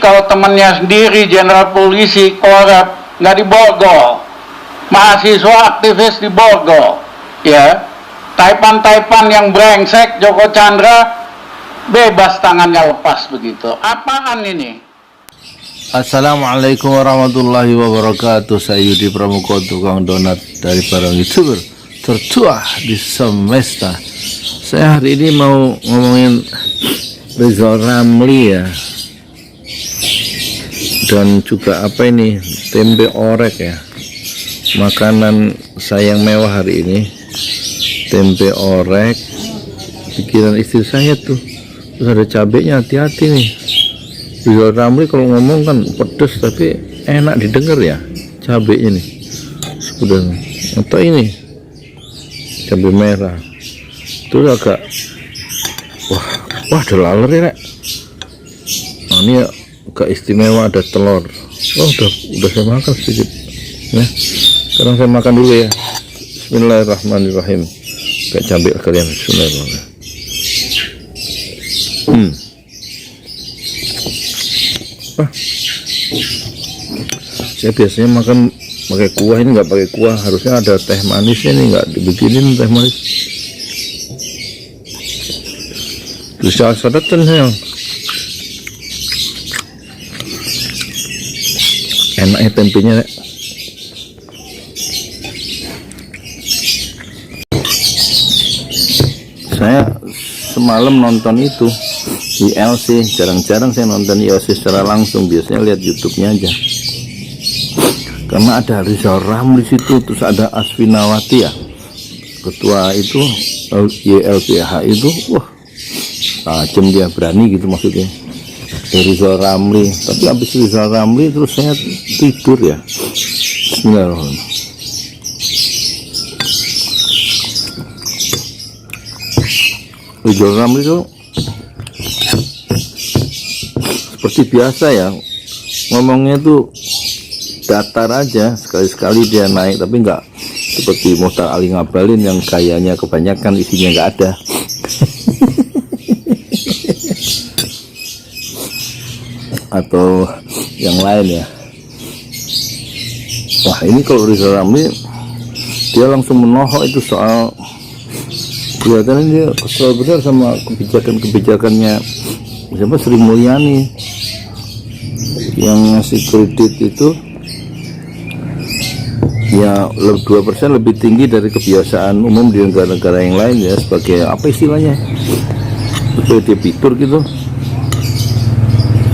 kalau temannya sendiri jenderal polisi korup nggak diborgol, mahasiswa aktivis diborgol, ya. Taipan-taipan yang brengsek Joko Chandra bebas, tangannya lepas begitu. Apaan ini? Assalamualaikum warahmatullahi wabarakatuh. Saya Yudi Pramuko, tukang donat dari para YouTuber tertua di semesta. Saya hari ini mau ngomongin Rizal Ramli ya, dan juga apa ini, tempe orek ya, makanan saya yang mewah hari ini. Tempe orek pikiran istri saya tuh, terus ada cabenya, hati-hati nih. Rizal Ramli kalau ngomong kan pedes tapi enak didengar ya, cabenya nih sudah. Atau ini cabai merah itu agak wah ada laler ya, Rek. Nah, ini agak istimewa, ada telur. Oh udah saya makan sedikit ya. Sekarang saya makan dulu ya. Bismillahirrahmanirrahim. Kayak cabai kalian. Bismillahirrahmanirrahim. Saya biasanya makan pakai kuah, ini nggak pakai kuah, harusnya ada teh manisnya, nih nggak dibikinin teh manis. Bisa sedatan saya. Enaknya tempenya, Rek. Saya semalam nonton itu ILC, jarang-jarang saya nonton ILC secara langsung, biasanya lihat YouTube-nya aja. Karena ada Rizal Ramli situ, terus ada Asfinawati ya, ketua itu YLBH itu, wah tajam dia, berani gitu maksudnya. Rizal Ramli, tapi habis Rizal Ramli terus saya tidur ya. Bismillahirrahmanirrahim. Rizal Ramli itu seperti biasa ya, ngomongnya tuh datar aja, sekali-sekali dia naik, tapi nggak seperti Mohtar Ali Ngabalin yang gayanya kebanyakan isinya nggak ada. Atau yang lain ya. Wah, ini kalau Rizal Ramli dia langsung menohok itu soal, kelihatannya dia kesal besar sama kebijakannya siapa, Sri Mulyani yang ngasih kredit itu ya 2% lebih tinggi dari kebiasaan umum di negara-negara yang lain ya, sebagai apa istilahnya, supaya dia fitur gitu.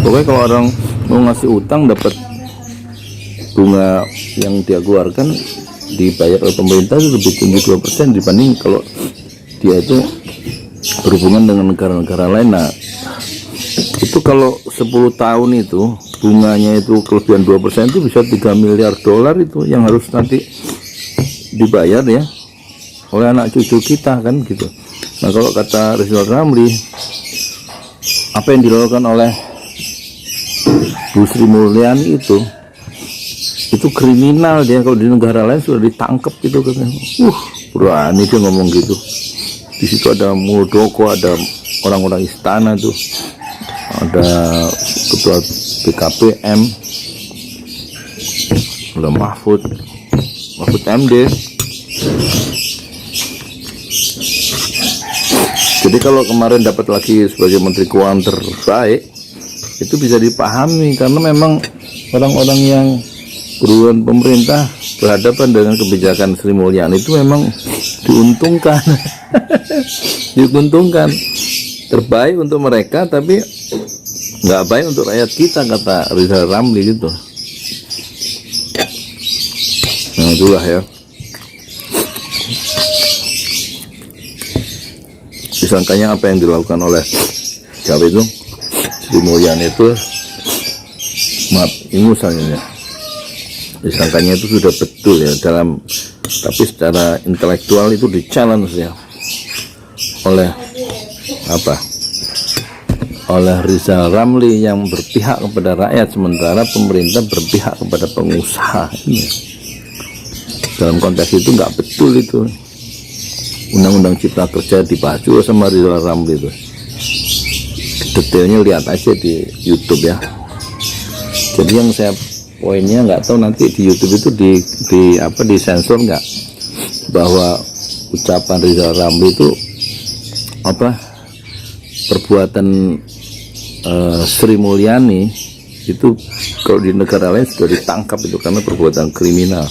Pokoknya kalau orang mau ngasih utang dapat bunga yang dia keluarkan dibayar oleh pemerintah itu lebih tinggi 2% dibanding kalau dia itu berhubungan dengan negara-negara lain. Nah itu kalau 10 tahun itu bunganya itu kelebihan 2% itu bisa 3 miliar dolar itu yang harus nanti dibayar ya oleh anak cucu kita kan gitu. Nah kalau kata Rizal Ramli, apa yang dilakukan oleh Bu Sri Mulyani itu kriminal, dia kalau di negara lain sudah ditangkap gitu kan. Berani dia ngomong gitu. Di situ ada Muldoko, ada orang-orang istana tuh, ada ketua BKPM, ada Mahfud MD. Jadi kalau kemarin dapat lagi sebagai Menteri Keuangan terbaik, itu bisa dipahami karena memang orang-orang yang berhubungan pemerintah berhadapan dengan kebijakan Sri Mulyani itu memang diuntungkan. Diuntungkan, terbaik untuk mereka tapi nggak baik untuk rakyat kita, kata Rizal Ramli gitu. Nah itulah ya, disangkanya apa yang dilakukan oleh siapa itu Sri Mulyani itu, maaf ingusannya, disangkanya itu sudah betul ya dalam, tapi secara intelektual itu di challenge ya oleh apa, oleh Rizal Ramli yang berpihak kepada rakyat sementara pemerintah berpihak kepada pengusaha. Dalam konteks itu nggak betul itu. Undang-undang Cipta Kerja dibahas juga sama Rizal Ramli itu. Detailnya lihat aja di YouTube ya. Jadi yang saya poinnya nggak tahu nanti di YouTube itu di sensor nggak, bahwa ucapan Rizal Ramli itu perbuatan Sri Mulyani itu kalau di negara lain sudah ditangkap itu karena perbuatan kriminal.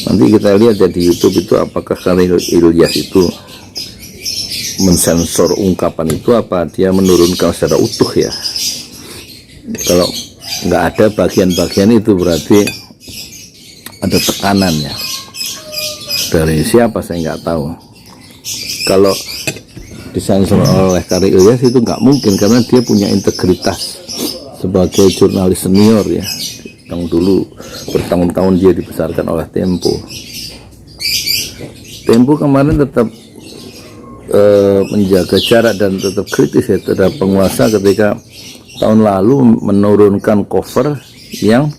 Nanti kita lihat ya di YouTube itu apakah karena Ilyas itu mensensor ungkapan itu, apa dia menurunkan secara utuh ya. Kalau nggak ada bagian-bagian itu berarti ada tekanan ya. Dari siapa saya nggak tahu. Kalau disensor oleh Kari Ilyas itu nggak mungkin, karena dia punya integritas sebagai jurnalis senior ya, yang dulu bertahun-tahun dia dibesarkan oleh Tempo. Tempo kemarin tetap menjaga jarak dan tetap kritis ya terhadap penguasa ketika tahun lalu menurunkan cover yang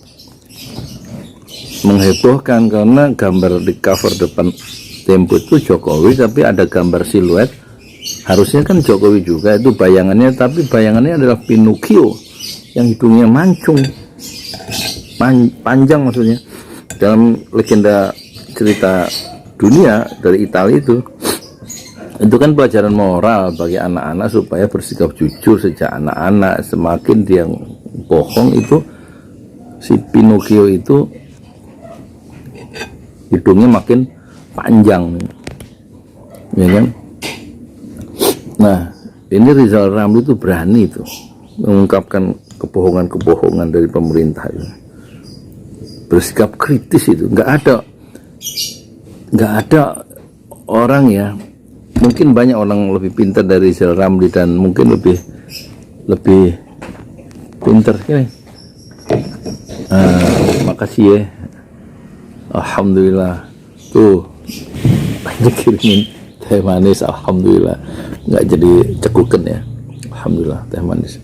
menghebohkan, karena gambar di cover depan Tempo itu Jokowi tapi ada gambar siluet, harusnya kan Jokowi juga itu bayangannya, tapi bayangannya adalah Pinocchio yang hidungnya mancung, panjang maksudnya. Dalam legenda cerita dunia dari Italia itu kan pelajaran moral bagi anak-anak supaya bersikap jujur sejak anak-anak. Semakin dia bohong itu, si Pinocchio itu hidungnya makin panjang, ya kan? Nah, ini Rizal Ramli itu berani itu mengungkapkan kebohongan-kebohongan dari pemerintah itu. Bersikap kritis itu, nggak ada orang ya, mungkin banyak orang lebih pintar dari Rizal Ramli dan mungkin lebih pintar ini. Makasih ya, alhamdulillah tuh banyak kirimin teh manis, alhamdulillah nggak jadi cekuken ya, alhamdulillah teh manis.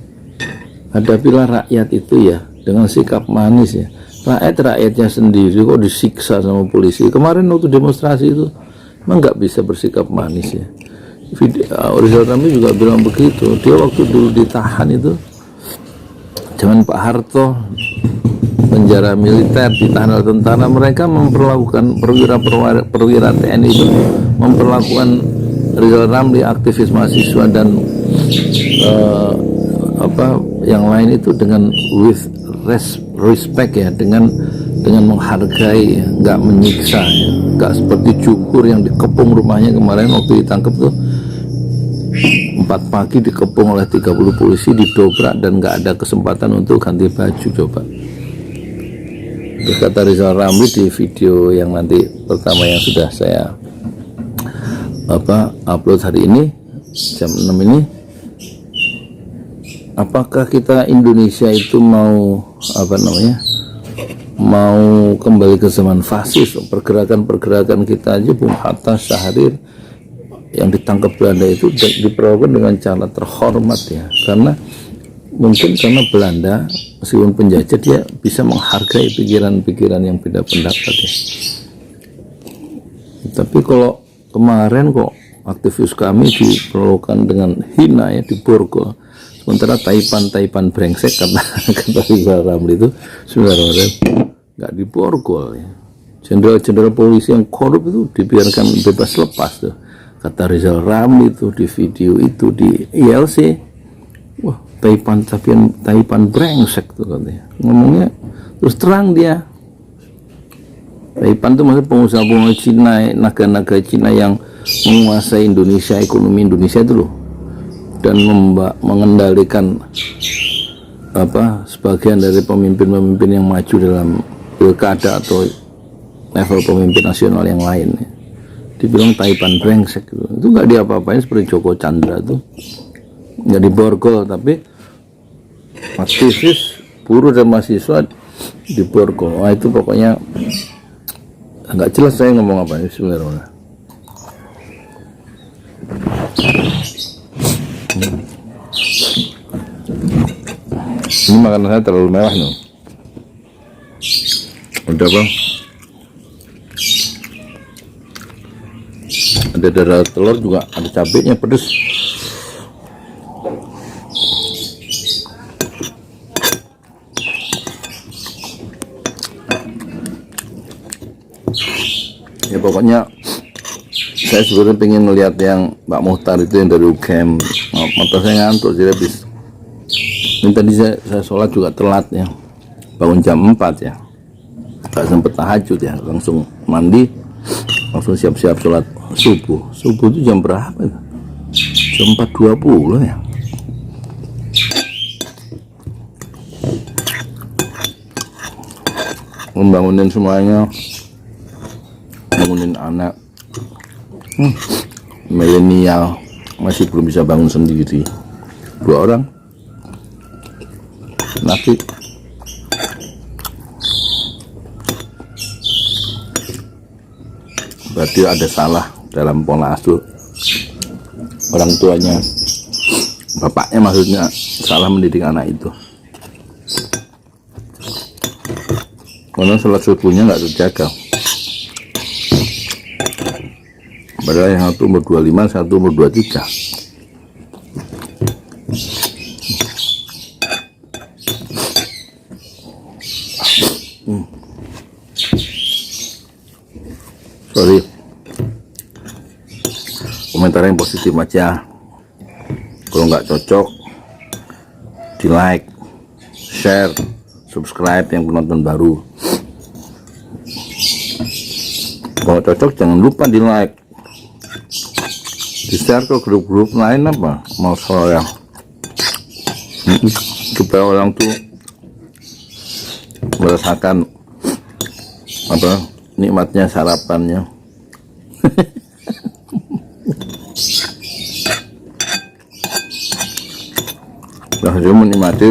Hadapilah rakyat itu ya dengan sikap manis ya. Rakyatnya sendiri kok disiksa sama polisi. Kemarin waktu demonstrasi itu emang nggak bisa bersikap manis ya. Rizal Ramli juga bilang begitu. Dia waktu dulu ditahan itu zaman Pak Harto, penjara militer, ditahan oleh tentara, mereka memperlakukan perwira TNI itu memperlakukan Rizal Ramli, aktivis mahasiswa dan yang lain itu dengan with respect ya, dengan menghargai, nggak menyiksa ya. Nggak seperti Jukur yang dikepung rumahnya kemarin waktu ditangkap tuh 4 pagi dikepung oleh 30 polisi, didobrak dan nggak ada kesempatan untuk ganti baju. Coba berkata Rizal Ramli di video yang nanti pertama yang sudah saya upload hari ini jam 6 ini, apakah kita Indonesia itu mau mau kembali ke zaman fasis? Pergerakan kita aja, Bung Hatta, Syahrir yang ditangkap Belanda itu diperlakukan dengan cara terhormat ya, karena mungkin karena Belanda meskipun penjajah dia bisa menghargai pikiran-pikiran yang beda pendapat ya. Tapi kalau kemarin kok aktivis kami diperlakukan dengan hina ya, diborgol. Sementara Taipan brengsek kata Rizal Ramli itu sebenarnya nggak diborgol ya. Jenderal polisi yang korup itu dibiarkan bebas lepas tuh, kata Rizal Ramli itu di video itu di ILC. Wah, Taipan brengsek tuh katanya, ngomongnya terus terang dia. Taipan itu maksudnya pengusaha Cina, naga-naga Cina yang menguasai Indonesia, ekonomi Indonesia itu loh, dan mengendalikan sebagian dari pemimpin-pemimpin yang maju dalam pilkada atau level pemimpin nasional yang lain. Dibilang Taipan brengsek itu nggak diapa-apain seperti Joko Chandra tuh, nggak diborgol, tapi aktivis buruh dan mahasiswa diborgol. Wah, itu pokoknya nggak jelas saya ngomong apa ini sebenarnya. Ini makanan saya terlalu mewah nih. Udah bang, ada darah telur juga, ada cabenya pedes. Ya pokoknya saya sebenarnya pengen melihat yang Pak Muhtar itu yang dari UGM. Mata saya ngantuk jadi habis. Ini tadi saya sholat juga telat ya, bangun jam 4 ya, gak sempet tahajud ya, langsung mandi, langsung siap-siap sholat subuh. Subuh itu jam berapa ya? Jam 4.20 ya. Membangunin semuanya, bangunin anak milenial masih belum bisa bangun sendiri, 2 orang laki. Berarti ada salah dalam pola asuh orang tuanya, bapaknya maksudnya, salah mendidik anak itu. Karena sholat subuhnya nggak terjaga. Padahal yang satu umur 25, satu umur 23. Sorry, komentar yang positif aja. Kalau nggak cocok, di like, share, subscribe yang penonton baru. Kalau cocok jangan lupa di like, di share ke grup-grup lain apa mau saya supaya orang tuh merasakan apa nikmatnya sarapannya. Nah, saya menikmati.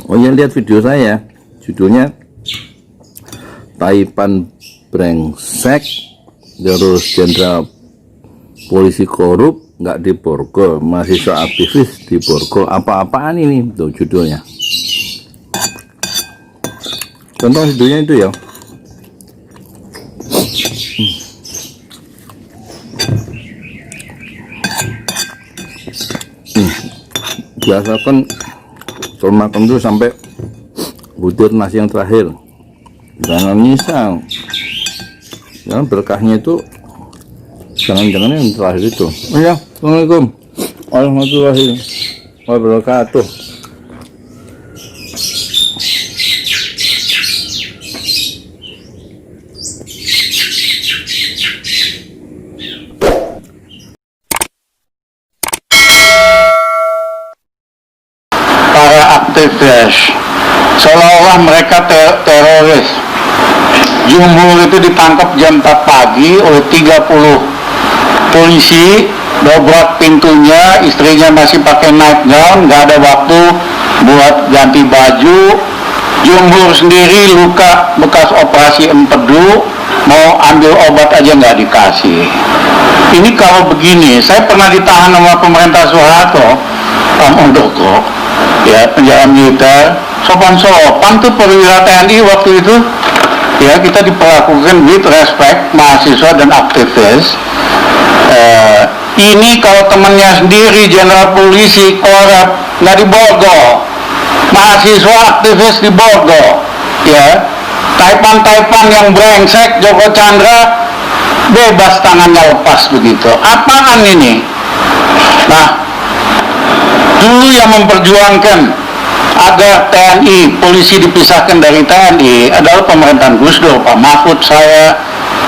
Oh ya, lihat video saya, judulnya Taipan brengsek, terus jenderal polisi korup nggak diborgol, mahasiswa aktivis diborgol, apa-apaan ini tuh judulnya. Contoh videonya itu ya. Biasa kan kalau makan tuh sampai butir nasi yang terakhir, jangan nyisang, jangan berkahnya itu jangan-jangan yang terakhir itu. Oh ya, Assalamualaikum warahmatullahi wabarakatuh. Aktivis seolah-olah mereka teroris. Jumhur itu ditangkap jam 4 pagi oleh 30 polisi, dobrak pintunya, istrinya masih pakai night gown, nggak ada waktu buat ganti baju. Jumhur sendiri luka bekas operasi empedu, mau ambil obat aja nggak dikasih. Ini kalau begini, saya pernah ditahan sama pemerintah Soeharto, Pak Muldoko, ya, penjara militer, sopan-sopan tuh perwira TNI waktu itu, ya, kita diperlakukan with respect, mahasiswa dan aktivis. Ini kalau temannya sendiri jenderal polisi korup nggak diborgol, mahasiswa aktivis diborgol, ya, Taipan yang brengsek Joko Chandra bebas, tangannya lepas begitu. Apaan ini? Nah, dulu yang memperjuangkan agar TNI, polisi dipisahkan dari TNI adalah pemerintahan Gus Dur, Pak Mahfud, saya,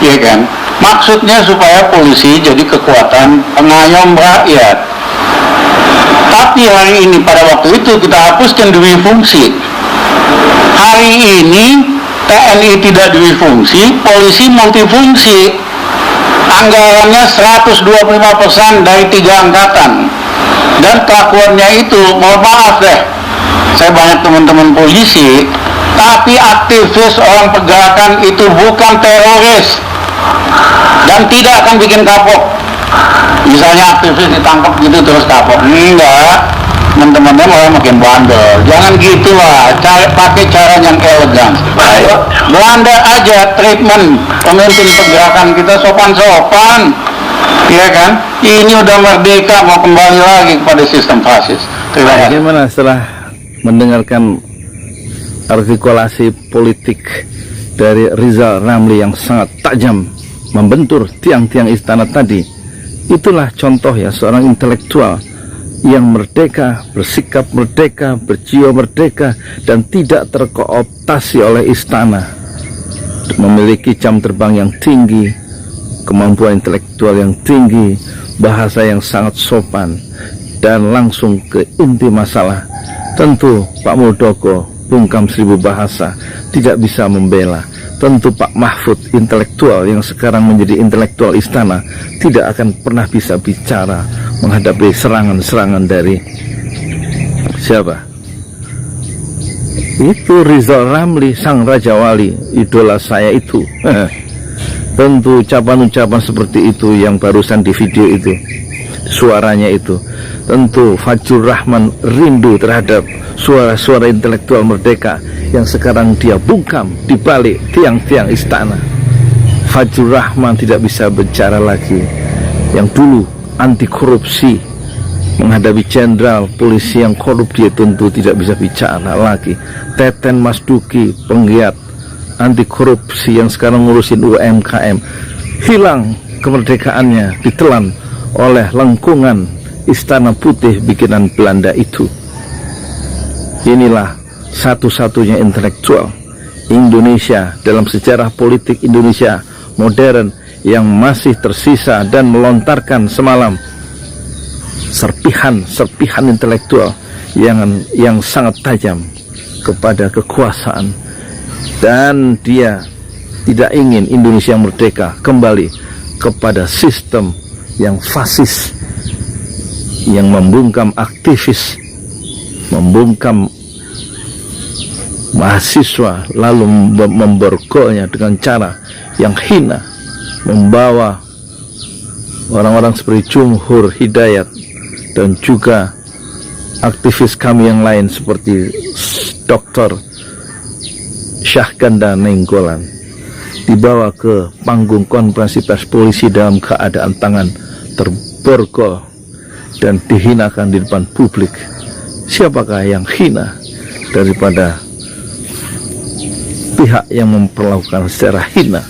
ya kan. Maksudnya supaya polisi jadi kekuatan pengayom rakyat. Tapi hari ini pada waktu itu kita hapuskan dui fungsi. Hari ini TNI tidak dui fungsi, polisi multifungsi. Anggarannya 125% dari 3 angkatan. Dan kelakuannya itu, mohon maaf deh, saya banyak teman-teman polisi, tapi aktivis orang pergerakan itu bukan teroris dan tidak akan bikin kapok. Misalnya aktivis ditangkap gitu terus kapok, enggak, teman-temannya malah makin bandel. Jangan gitu lah, pakai cara yang elegan. Belanda aja treatment pemimpin pergerakan kita sopan-sopan, iya kan? Ini udah merdeka, mau kembali lagi kepada sistem fasis. Terima kasih. Bagaimana setelah mendengarkan artikulasi politik dari Rizal Ramli yang sangat tajam membentur tiang-tiang istana tadi, itulah contoh ya seorang intelektual yang merdeka, bersikap merdeka, berjiwa merdeka, dan tidak terkooptasi oleh istana. Memiliki jam terbang yang tinggi, kemampuan intelektual yang tinggi, bahasa yang sangat sopan, dan langsung ke inti masalah. Tentu Pak Muldoko, bungkam 1000 bahasa, tidak bisa membela. Tentu Pak Mahfud, intelektual yang sekarang menjadi intelektual istana, tidak akan pernah bisa bicara menghadapi serangan-serangan dari siapa? Itu Rizal Ramli, sang Raja Wali, idola saya itu. Tentu ucapan-ucapan seperti itu yang barusan di video itu, suaranya itu, tentu Fajrul Rahman rindu terhadap suara-suara intelektual merdeka yang sekarang dia bungkam di balik tiang-tiang istana. Fajrul Rahman tidak bisa bicara lagi. Yang dulu anti korupsi, menghadapi jenderal polisi yang korup, dia tentu tidak bisa bicara lagi. Teten Mas Duki, penggiat anti korupsi yang sekarang ngurusin UMKM, hilang kemerdekaannya, ditelan oleh lengkungan Istana Putih bikinan Belanda itu. Inilah satu-satunya intelektual Indonesia dalam sejarah politik Indonesia modern yang masih tersisa dan melontarkan semalam serpihan intelektual yang sangat tajam kepada kekuasaan. Dan dia tidak ingin Indonesia merdeka kembali kepada sistem yang fasis, yang membungkam aktivis, membungkam mahasiswa, lalu memborgolnya dengan cara yang hina, membawa orang-orang seperti Jumhur Hidayat dan juga aktivis kami yang lain seperti Dr. Syahganda Nainggolan dibawa ke panggung konferensi pers polisi dalam keadaan tangan terborgol dan dihinakan di depan publik. Siapakah yang hina daripada pihak yang memperlakukan secara hina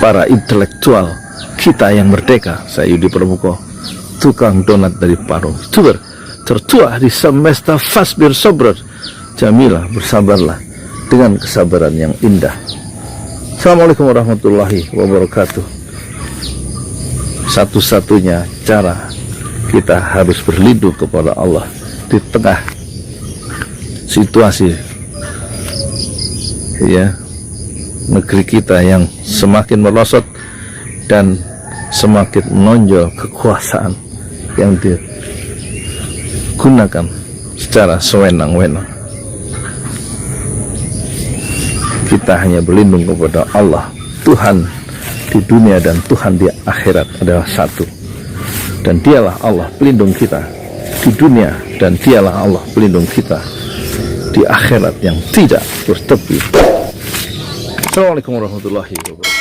para intelektual kita yang merdeka? Saya Yudi Pramuko, tukang donat dari Parung, youtuber tertua di semesta Fasbir Sobrod Jamilah, bersabarlah dengan kesabaran yang indah. Assalamualaikum warahmatullahi wabarakatuh. Satu-satunya cara kita harus berlindung kepada Allah di tengah situasi ya negeri kita yang semakin merosot dan semakin menonjol kekuasaan yang digunakan secara sewenang-wenang. Kita hanya berlindung kepada Allah. Tuhan di dunia dan Tuhan di akhirat adalah satu, dan dialah Allah pelindung kita di dunia, dan dialah Allah pelindung kita di akhirat yang tidak bertepi. Assalamualaikum warahmatullahi wabarakatuh.